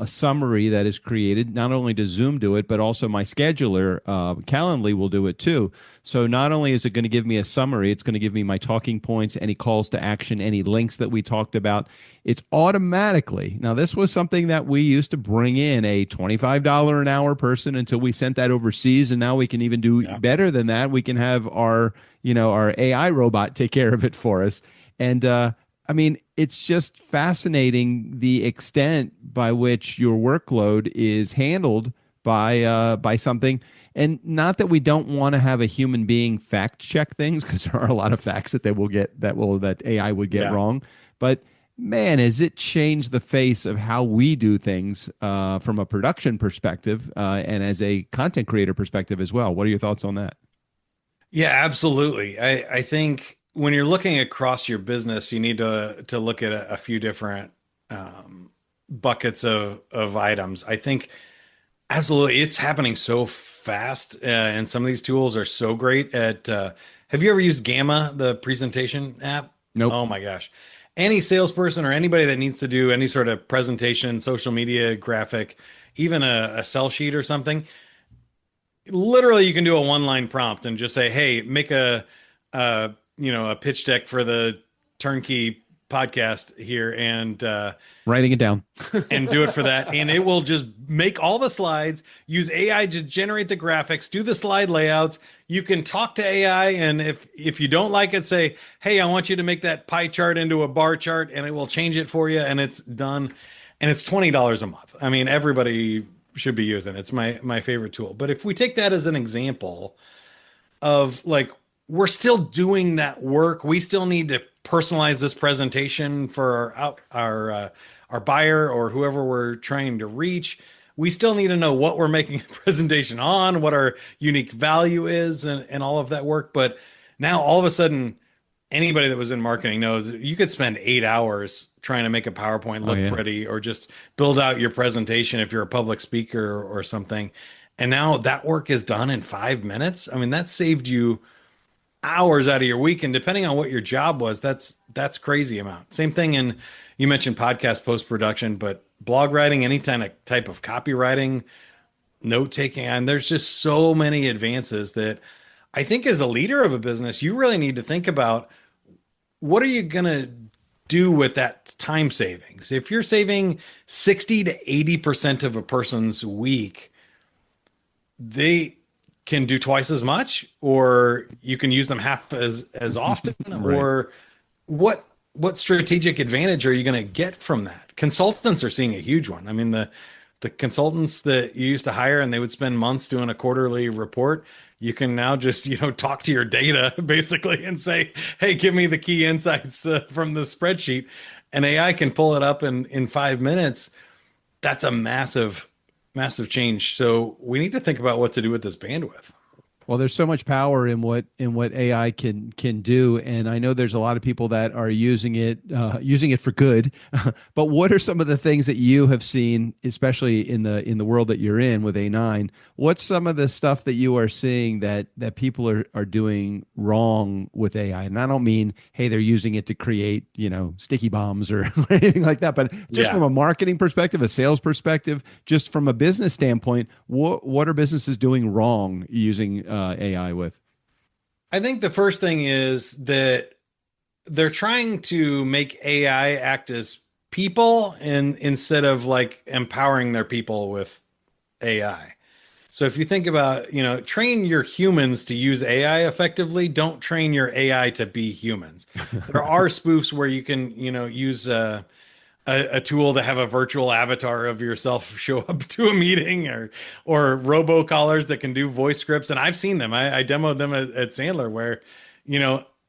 Speaker 1: summary that is created. Not only does Zoom do it, but also my scheduler, Calendly, will do it too. So not only is it going to give me a summary, it's going to give me my talking points, any calls to action, any links that we talked about. It's automatically. Now, this was something that we used to bring in a $25 an hour person until we sent that overseas, and now we can even do better than that. We can have our AI robot take care of it for us. And I mean, it's just fascinating the extent by which your workload is handled by something. And not that we don't want to have a human being fact check things, because there are a lot of facts that that AI would get wrong. But man, has it changed the face of how we do things from a production perspective and as a content creator perspective as well. What are your thoughts on that?
Speaker 4: Yeah, absolutely. I think when you're looking across your business, you need to look at a few different buckets of items. I think absolutely it's happening so fast, and some of these tools are so great at. Have you ever used Gamma, the presentation app?
Speaker 1: Nope.
Speaker 4: Oh my gosh. Any salesperson or anybody that needs to do any sort of presentation, social media, graphic, even a sell sheet or something, literally you can do a one-line prompt and just say, "Hey, make a pitch deck for the TurnKey podcast here," and
Speaker 1: Writing it down.
Speaker 4: and do it for that, and it will just make all the slides, use AI to generate the graphics, do the slide layouts. You can talk to AI, and if you don't like it, say, "Hey, I want you to make that pie chart into a bar chart," and it will change it for you, and it's done. And it's $20 a month. I mean, everybody should be using it. It's my favorite tool. But if we take that as an example of like, we're still doing that work, we still need to personalize this presentation for our buyer or whoever we're trying to reach. We still need to know what we're making a presentation on, what our unique value is, and all of that work. But now all of a sudden, anybody that was in marketing knows you could spend 8 hours trying to make a PowerPoint look pretty, or just build out your presentation if you're a public speaker or something. And now that work is done in 5 minutes. I mean, that saved you hours out of your week. And depending on what your job was, that's crazy amount. Same thing in, you mentioned podcast post-production, but blog writing, any kind of type of copywriting, note taking, and there's just so many advances that I think as a leader of a business, you really need to think about what are you going to do with that time savings? If you're saving 60 to 80% of a person's week, they can do twice as much, or you can use them half as often,
Speaker 1: Right.
Speaker 4: or what strategic advantage are you going to get from that? Consultants are seeing a huge one. I mean, the consultants that you used to hire and they would spend months doing a quarterly report, you can now just, talk to your data basically and say, hey, give me the key insights from the spreadsheet, and AI can pull it up in 5 minutes. That's a massive, massive change. So we need to think about what to do with this bandwidth.
Speaker 1: Well, there's so much power in what AI can do, and I know there's a lot of people that are using it for good. But what are some of the things that you have seen, especially in the world that you're in with A9? What's some of the stuff that you are seeing that people are doing wrong with AI? And I don't mean, hey, they're using it to create sticky bombs or anything like that, but just from a marketing perspective, a sales perspective, just from a business standpoint, what are businesses doing wrong using AI with?
Speaker 4: I think the first thing is that they're trying to make AI act as people and instead of like empowering their people with AI. So if you think about, train your humans to use AI effectively, don't train your AI to be humans. There are spoofs where you can, use a tool to have a virtual avatar of yourself show up to a meeting, or robocallers that can do voice scripts. And I've seen them. I demoed them at Sandler where,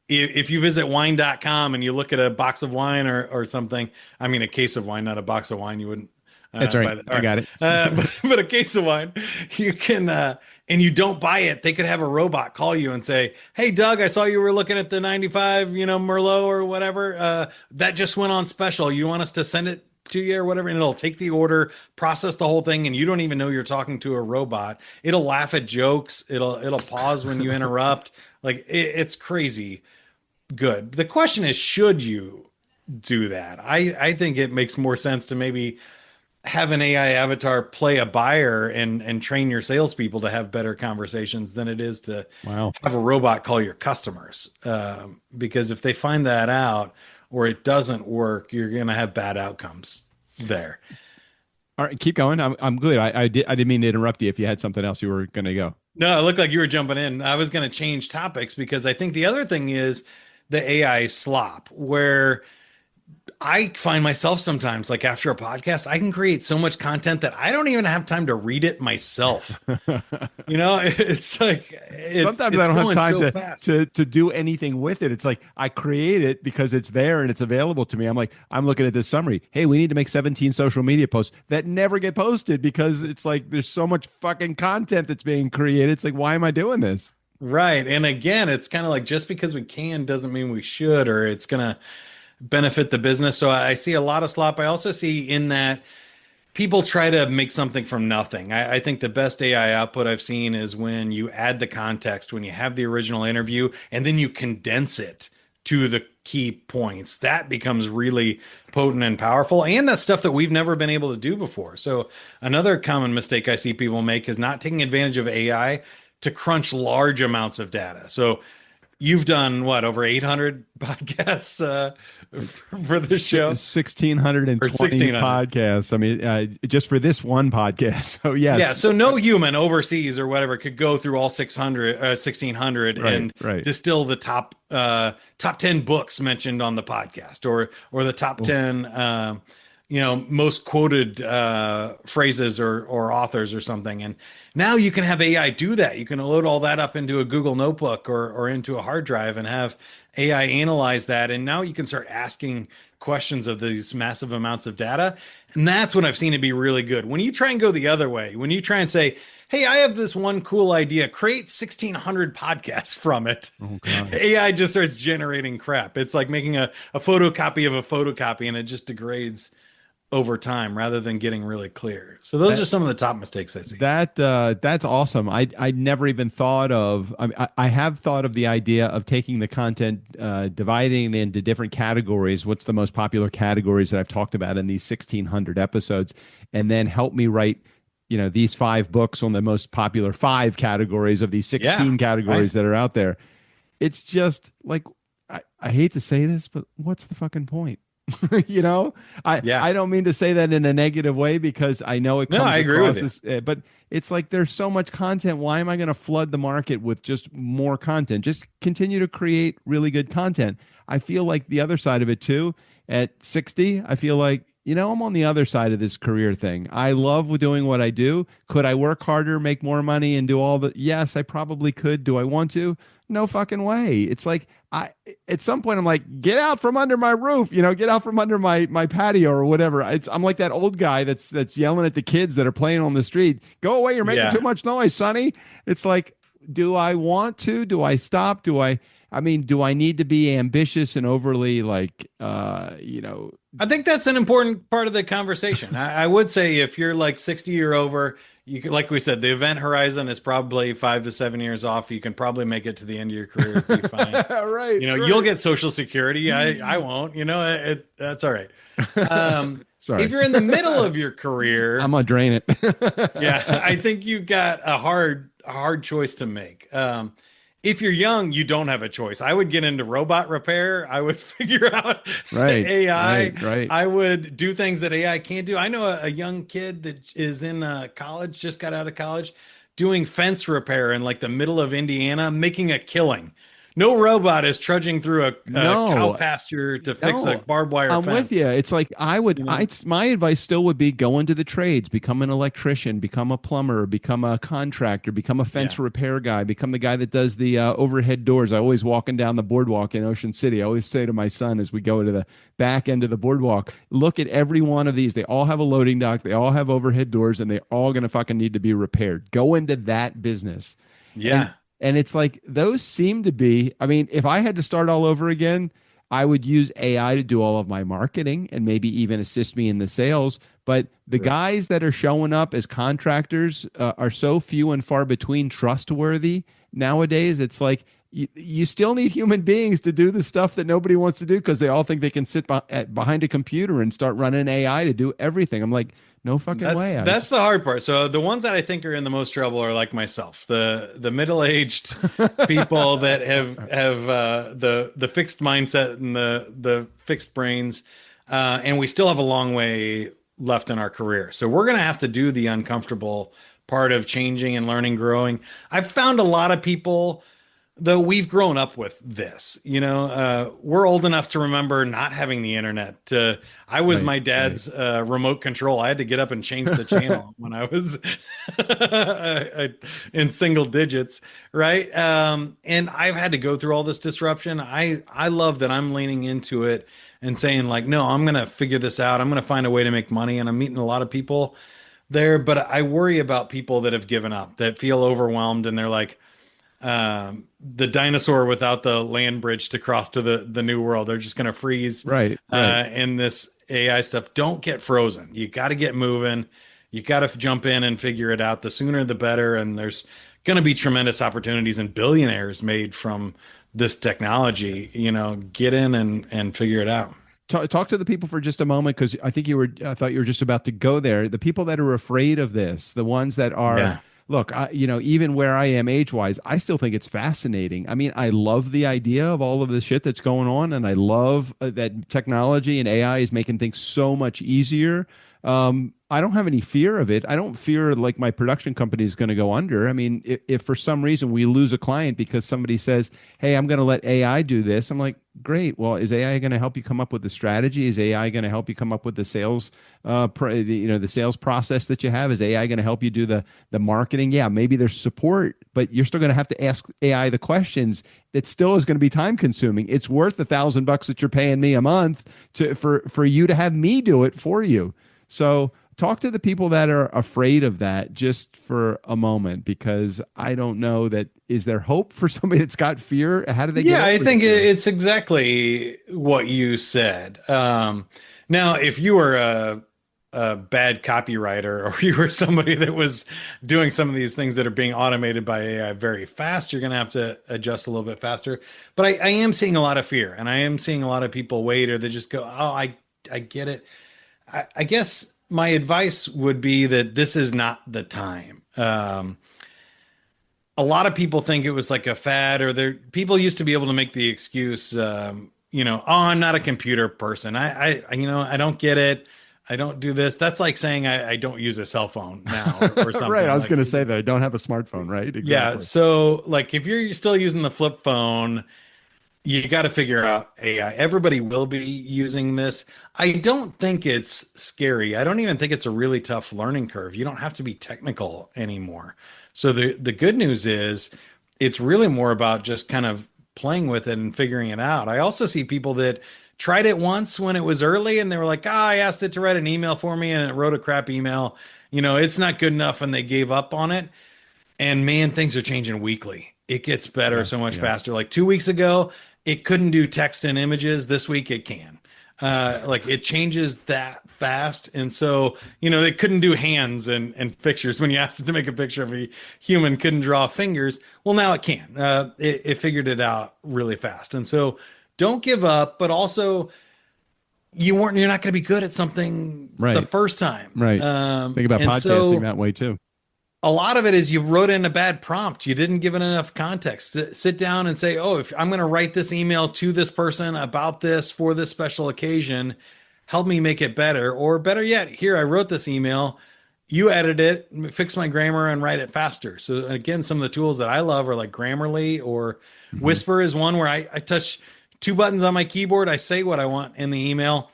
Speaker 4: if you visit wine.com and you look at a box of wine or something, I mean, a case of wine, not a box of wine, you wouldn't.
Speaker 1: That's right. I got it.
Speaker 4: But a case of wine, you can, and you don't buy it, they could have a robot call you and say, hey, Doug, I saw you were looking at the 95, Merlot or whatever. That just went on special. You want us to send it to you or whatever? And it'll take the order, process the whole thing, and you don't even know you're talking to a robot. It'll laugh at jokes. It'll pause when you interrupt. Like it's crazy good. The question is, should you do that? I think it makes more sense to maybe have an AI avatar play a buyer and train your salespeople to have better conversations than it is to have a robot call your customers. Because if they find that out or it doesn't work, you're going to have bad outcomes there.
Speaker 1: All right, keep going. I'm good. I didn't mean to interrupt you if you had something else you were going to go.
Speaker 4: No, it looked like you were jumping in. I was going to change topics because I think the other thing is the AI slop, where I find myself sometimes, like after a podcast, I can create so much content that I don't even have time to read it myself. It's like
Speaker 1: sometimes I don't have time to do anything with it. It's like I create it because it's there and it's available to me. I'm looking at this summary. Hey, we need to make 17 social media posts that never get posted because it's like there's so much fucking content that's being created. It's like, why am I doing this?
Speaker 4: Right. And again, it's kind of like just because we can doesn't mean we should, or it's going to benefit the business. So I see a lot of slop. I also see in that people try to make something from nothing. I think the best AI output I've seen is when you add the context, when you have the original interview, and then you condense it to the key points. That becomes really potent and powerful. And that's stuff that we've never been able to do before. So another common mistake I see people make is not taking advantage of AI to crunch large amounts of data. So you've done what, over 800 podcasts for this show?
Speaker 1: 1,620 podcasts. I mean, just for this one podcast. So yes.
Speaker 4: Yeah. So no human overseas or whatever could go through all 1,600 and distill the top 10 books mentioned on the podcast, or the top 10 most quoted phrases or authors or something. And now you can have AI do that. You can load all that up into a Google Notebook or into a hard drive and have AI analyze that. And now you can start asking questions of these massive amounts of data. And that's when I've seen it be really good. When you try and go the other way, when you try and say, hey, I have this one cool idea, create 1,600 podcasts from it. Oh, AI just starts generating crap. It's like making a photocopy of a photocopy, and it just degrades over time rather than getting really clear. So those are some of the top mistakes I see.
Speaker 1: That's awesome. I never even thought of, I have thought of the idea of taking the content, dividing it into different categories. What's the most popular categories that I've talked about in these 1,600 episodes, and then help me write these 5 books on the most popular 5 categories of these 16 categories that are out there. It's just like, I hate to say this, but what's the fucking point? I don't mean to say that in a negative way, because I know it comes
Speaker 4: I agree
Speaker 1: across
Speaker 4: with
Speaker 1: as, but it's like, there's so much content. Why am I going to flood the market with just more content? Just continue to create really good content. I feel like the other side of it too, at 60, I feel like, I'm on the other side of this career thing. I love doing what I do. Could I work harder, make more money, and do all the? Yes, I probably could. Do I want to? No fucking way. It's like, at some point I'm like, get out from under my roof, get out from under my patio or whatever. I'm like that old guy that's yelling at the kids that are playing on the street. Go away, you're making too much noise, Sonny. It's like, do I want to? Do I stop? Do I need to be ambitious and overly
Speaker 4: I think that's an important part of the conversation. I would say if you're like 60 or over, you could, like we said, the event horizon is probably 5 to 7 years off. You can probably make it to the end of your career. Be fine.
Speaker 1: Right.
Speaker 4: You'll get Social Security. I won't, that's all right.
Speaker 1: Sorry.
Speaker 4: If you're in the middle of your career,
Speaker 1: I'm gonna drain it.
Speaker 4: yeah, I think you've got a hard choice to make. If you're young, you don't have a choice. I would get into robot repair. I would figure out AI.
Speaker 1: Right.
Speaker 4: I would do things that AI can't do. I know a young kid that is in college, just got out of college, doing fence repair in like the middle of Indiana, making a killing. No robot is trudging through a cow pasture to fix a barbed wire
Speaker 1: I'm
Speaker 4: fence.
Speaker 1: with you. It's like my advice still would be go into the trades, become an electrician, become a plumber, become a contractor, become a fence repair guy, become the guy that does the overhead doors. I always walking down the boardwalk in Ocean City. I always say to my son as we go to the back end of the boardwalk, look at every one of these. They all have a loading dock. They all have overhead doors, and they're all going to fucking need to be repaired. Go into that business.
Speaker 4: Yeah.
Speaker 1: And it's like, those seem to be, if I had to start all over again, I would use AI to do all of my marketing and maybe even assist me in the sales. But the guys that are showing up as contractors are so few and far between trustworthy nowadays. It's like, you still need human beings to do the stuff that nobody wants to do, because they all think they can sit behind a computer and start running AI to do everything. I'm like, no fucking way.
Speaker 4: That's the hard part. So the ones that I think are in the most trouble are like myself, the middle-aged people that have the fixed mindset and the fixed brains, and we still have a long way left in our career. So we're gonna have to do the uncomfortable part of changing and learning, growing. I've found a lot of people, though, we've grown up with this, we're old enough to remember not having the internet. I was my dad's remote control. I had to get up and change the channel when I was in single digits. Right. And I've had to go through all this disruption. I love that I'm leaning into it and saying like, no, I'm going to figure this out. I'm going to find a way to make money. And I'm meeting a lot of people there, but I worry about people that have given up, that feel overwhelmed. And they're like, the dinosaur without the land bridge to cross to the new world. They're just going to freeze in this AI stuff. Don't get frozen. You got to get moving. You got to jump in and figure it out. The sooner the better. And there's going to be tremendous opportunities and billionaires made from this technology. Get in and figure it out.
Speaker 1: Talk to the people for just a moment, because I thought you were just about to go there. The people that are afraid of this, the ones that are, look, even where I am age-wise, I still think it's fascinating. I love the idea of all of the shit that's going on, and I love that technology and AI is making things so much easier. I don't have any fear of it. I don't fear like my production company is going to go under. If for some reason we lose a client because somebody says, hey, I'm going to let AI do this, I'm like, great. Well, is AI going to help you come up with the strategy? Is AI going to help you come up with the sales, the sales process that you have? Is AI going to help you do the marketing? Yeah, maybe there's support, but you're still going to have to ask AI the questions. That still is going to be time consuming. It's worth $1,000 that you're paying me a month for you to have me do it for you. So talk to the people that are afraid of that just for a moment, because I don't know that, is there hope for somebody that's got fear? How do they get over
Speaker 4: I think
Speaker 1: it?
Speaker 4: It's exactly what you said. Now, if you were a bad copywriter, or you were somebody that was doing some of these things that are being automated by AI very fast, you're going to have to adjust a little bit faster. But I am seeing a lot of fear, and I am seeing a lot of people wait, or they just go, oh, I get it. I guess my advice would be that this is not the time. A lot of people think it was like a fad, or people used to be able to make the excuse, oh, I'm not a computer person. I don't get it. I don't do this. That's like saying I don't use a cell phone now or something.
Speaker 1: Right. I was
Speaker 4: like,
Speaker 1: going to say that I don't have a smartphone, right? Exactly.
Speaker 4: Yeah. So like if you're still using the flip phone, you got to figure out AI. Everybody will be using this. I don't think it's scary. I don't even think it's a really tough learning curve. You don't have to be technical anymore. So the good news is it's really more about just kind of playing with it and figuring it out. I also see people that tried it once when it was early and they were like, I asked it to write an email for me and it wrote a crap email. It's not good enough, and they gave up on it. And man, things are changing weekly. It gets better so much faster. Like 2 weeks ago, it couldn't do text and images. This week it can. Like it changes that fast. And so, it couldn't do hands and pictures. When you asked it to make a picture of a human, couldn't draw fingers. Well, now it can. It figured it out really fast. And so don't give up, but also you're not going to be good at something the first time.
Speaker 1: Right. Think about podcasting that way too.
Speaker 4: A lot of it is you wrote in a bad prompt. You didn't give it enough context. Sit down and say, if I'm going to write this email to this person about this for this special occasion, help me make it better. Or better yet, here, I wrote this email. You edit it, fix my grammar, and write it faster. So again, some of the tools that I love are like Grammarly, or Whisper is one where I touch 2 buttons on my keyboard. I say what I want in the email,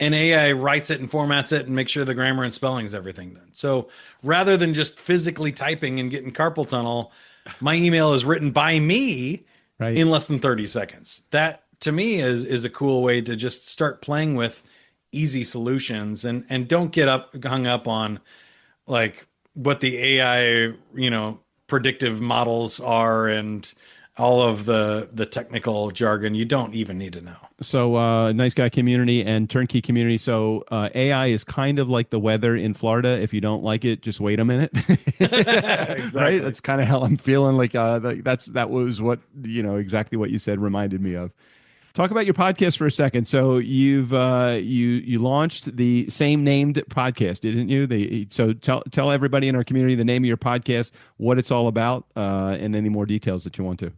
Speaker 4: and AI writes it and formats it and makes sure the grammar and spelling is everything done. So rather than just physically typing and getting carpal tunnel, my email is written by me in less than 30 seconds. That to me is a cool way to just start playing with easy solutions, and don't get hung up on like what the AI, predictive models are and all of the technical jargon. You don't even need to know.
Speaker 1: So nice guy community and turnkey community. So AI is kind of like the weather in Florida. If you don't like it, just wait a minute.
Speaker 4: Exactly.
Speaker 1: Right? That's kind of how I'm feeling. Like that was what, exactly what you said reminded me of. Talk about your podcast for a second. So you've you launched the same named podcast, didn't you? So tell everybody in our community the name of your podcast, what it's all about, and any more details that you want to.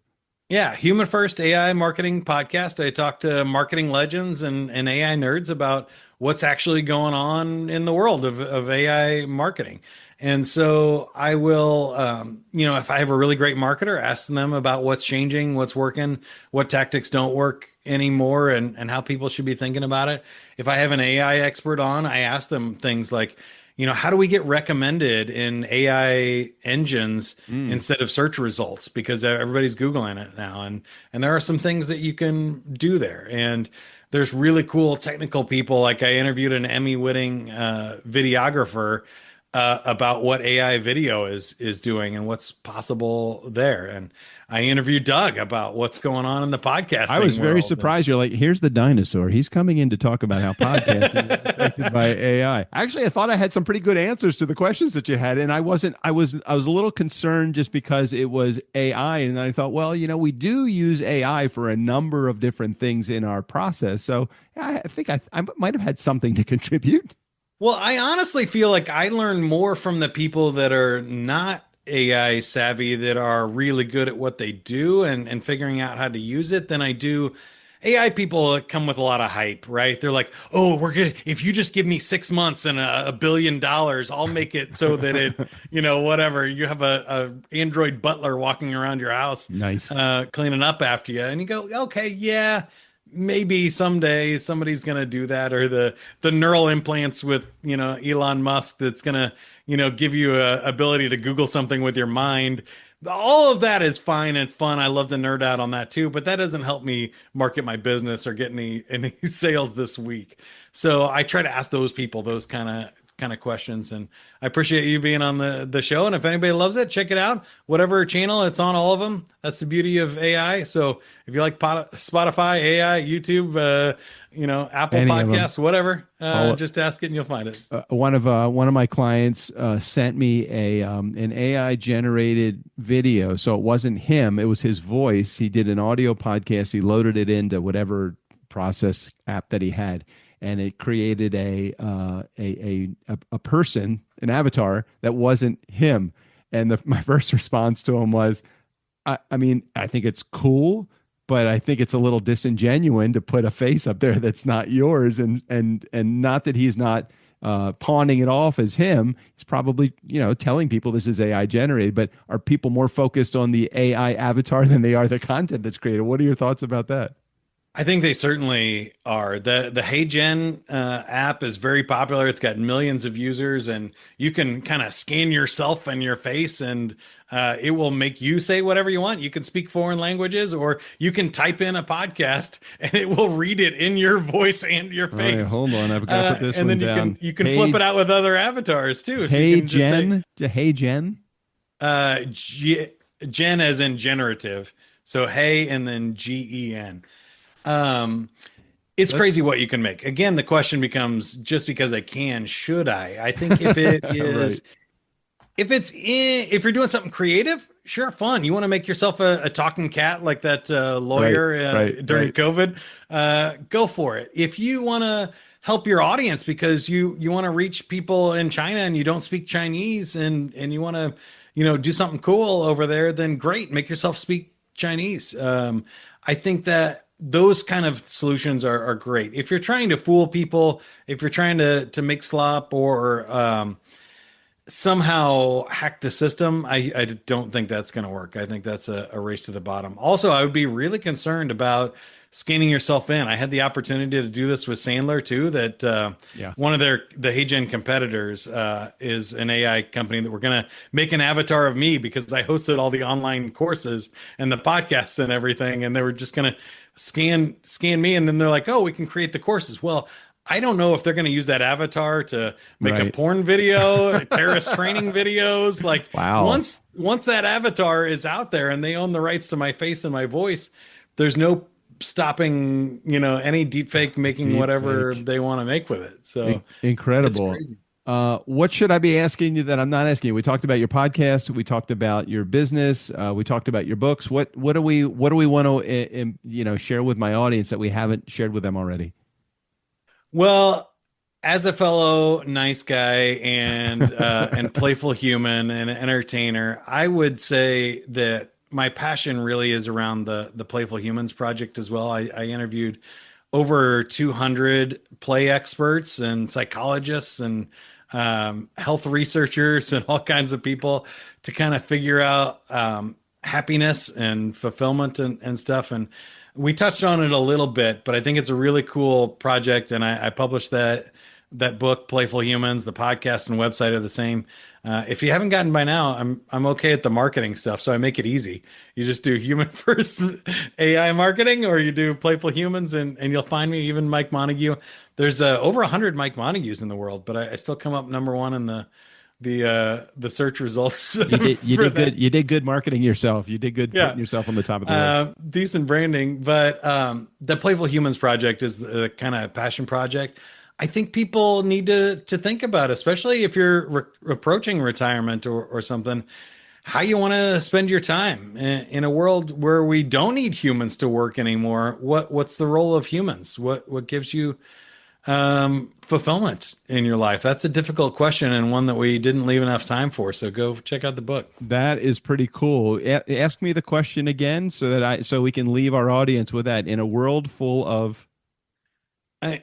Speaker 4: Yeah, Human First AI Marketing Podcast. I talk to marketing legends and AI nerds about what's actually going on in the world of AI marketing. And so I will, if I have a really great marketer, ask them about what's changing, what's working, what tactics don't work anymore, and how people should be thinking about it. If I have an AI expert on, I ask them things like, how do we get recommended in AI engines instead of search results? Because everybody's Googling it now. And there are some things that you can do there. And there's really cool technical people. Like I interviewed an Emmy-winning videographer about what AI video is doing and what's possible there. And I interviewed Doug about what's going on in the podcasting
Speaker 1: I was very
Speaker 4: world.
Speaker 1: surprised. You're like, here's the dinosaur. He's coming in to talk about how podcasting is affected by AI. Actually, I thought I had some pretty good answers to the questions that you had, and I was a little concerned just because it was AI, and I thought, well, we do use AI for a number of different things in our process. So I think I might have had something to contribute.
Speaker 4: Well, I honestly feel like I learn more from the people that are not AI savvy, that are really good at what they do and figuring out how to use it, than I do AI people that come with a lot of hype, right? They're like, oh, if you just give me 6 months and $1 billion, I'll make it so that it, whatever, you have a Android butler walking around your house,
Speaker 1: nice,
Speaker 4: cleaning up after you. And you go, okay, yeah, maybe someday somebody's going to do that, or the neural implants with, Elon Musk that's going to, give you a ability to Google something with your mind. All of that is fine and fun. I love to nerd out on that too, but that doesn't help me market my business or get any sales this week. So I try to ask those people those kind of questions, and I appreciate you being on the show. And if anybody loves it, check it out. Whatever channel, it's on all of them. That's the beauty of AI. So if you like Spotify, AI, YouTube, Apple
Speaker 1: Any
Speaker 4: Podcasts, whatever, just ask it and you'll find it.
Speaker 1: One of my clients sent me an AI generated video. So it wasn't him, it was his voice. He did an audio podcast. He loaded it into whatever process app that he had. and it created a person, an avatar that wasn't him. And my first response to him was, I mean, I think it's cool, but I think it's a little disingenuous to put a face up there that's not yours, and not that he's not pawning it off as him. He's probably, telling people this is AI generated, but are people more focused on the AI avatar than they are the content that's created? What are your thoughts about that?
Speaker 4: I think they certainly are. The HeyGen app is very popular. It's got millions of users, and you can kind of scan yourself and your face, and it will make you say whatever you want. You can speak foreign languages, or you can type in a podcast, and it will read it in your voice and your face.
Speaker 1: All right, hold on, I've got to put this
Speaker 4: and
Speaker 1: one
Speaker 4: then
Speaker 1: down.
Speaker 4: You can flip it out with other avatars too. So
Speaker 1: Hey
Speaker 4: you can just
Speaker 1: Jen, Hey Jen.
Speaker 4: Gen as in generative. So hey, and then GEN. It's crazy what you can make. Again, the question becomes, just because I can, should I? I think if it is, right. If you're doing something creative, sure, fun. You want to make yourself a talking cat like that lawyer during COVID, go for it. If you want to help your audience because you want to reach people in China and you don't speak Chinese, and you want to, do something cool over there, then great, make yourself speak Chinese. I think that those kind of solutions are great. If you're trying to fool people, if you're trying to make slop or somehow hack the system, I don't think that's going to work. I think that's a race to the bottom. Also, I would be really concerned about scanning yourself in. I had the opportunity to do this with Sandler too, that one of the HeyGen competitors is an AI company that we're going to make an avatar of me because I hosted all the online courses and the podcasts and everything. And they were just going to scan me. And then they're like, oh, we can create the courses. Well, I don't know if they're going to use that avatar to make a porn video, terrorist training videos. Like,
Speaker 1: wow.
Speaker 4: Once that avatar is out there and they own the rights to my face and my voice, there's no stopping, any deepfake making whatever they want to make with it. So
Speaker 1: incredible.
Speaker 4: It's crazy.
Speaker 1: What should I be asking you that I'm not asking you? We talked about your podcast. We talked about your business. We talked about your books. What do we want to share with my audience that we haven't shared with them already?
Speaker 4: Well, as a fellow nice guy and playful human and entertainer, I would say that my passion really is around the Playful Humans project as well. I interviewed over 200 play experts and psychologists and health researchers and all kinds of people to kind of figure out happiness and fulfillment and stuff. And we touched on it a little bit, but I think it's a really cool project. And I published that book, Playful Humans. The podcast and website are the same. If you haven't gotten by now, I'm okay at the marketing stuff, so I make it easy. You just do human first AI marketing, or you do Playful Humans, and you'll find me. Even Mike Montague. There's over 100 Mike Montagues in the world, but I still come up number one in the search results.
Speaker 1: You did good. You did good marketing yourself. You did good putting yourself on the top of the list.
Speaker 4: Decent branding, but the Playful Humans project is the kind of passion project I think people need to think about, especially if you're approaching retirement or something, how you want to spend your time in a world where we don't need humans to work anymore. What's the role of humans? What gives you fulfillment in your life? That's a difficult question, and one that we didn't leave enough time for. So go check out the book.
Speaker 1: That is pretty cool. Ask me the question again so we can leave our audience with that. In a world full of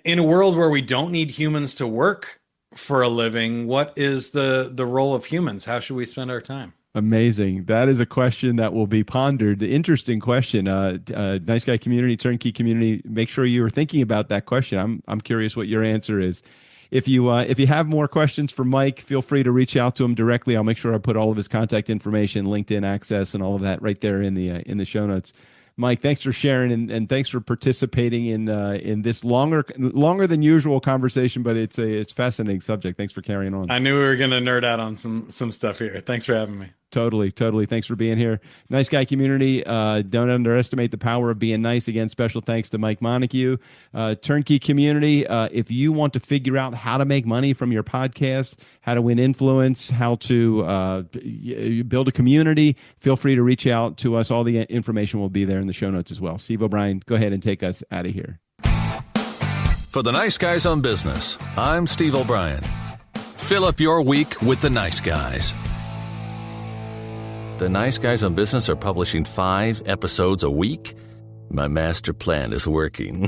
Speaker 4: in a world where we don't need humans to work for a living, what is the role of humans? How should we spend our time?
Speaker 1: Amazing. That is a question that will be pondered. Interesting question. Nice Guy community, TurnKey community. Make sure you are thinking about that question. I'm curious what your answer is. If you have more questions for Mike, feel free to reach out to him directly. I'll make sure I put all of his contact information, LinkedIn access, and all of that right there in the show notes. Mike, thanks for sharing and thanks for participating in this longer than usual conversation, but it's a fascinating subject. Thanks for carrying on.
Speaker 4: I knew we were going to nerd out on some stuff here. Thanks for having me.
Speaker 1: Totally. Thanks for being here. Nice Guy community. Don't underestimate the power of being nice. Again, special thanks to Mike Montague. TurnKey community. If you want to figure out how to make money from your podcast, how to win influence, how to build a community, feel free to reach out to us. All the information will be there in the show notes as well. Steve O'Brien, go ahead and take us out of here.
Speaker 3: For the Nice Guys on Business, I'm Steve O'Brien. Fill up your week with the Nice Guys. The Nice Guys on Business are publishing 5 episodes a week. My master plan is working.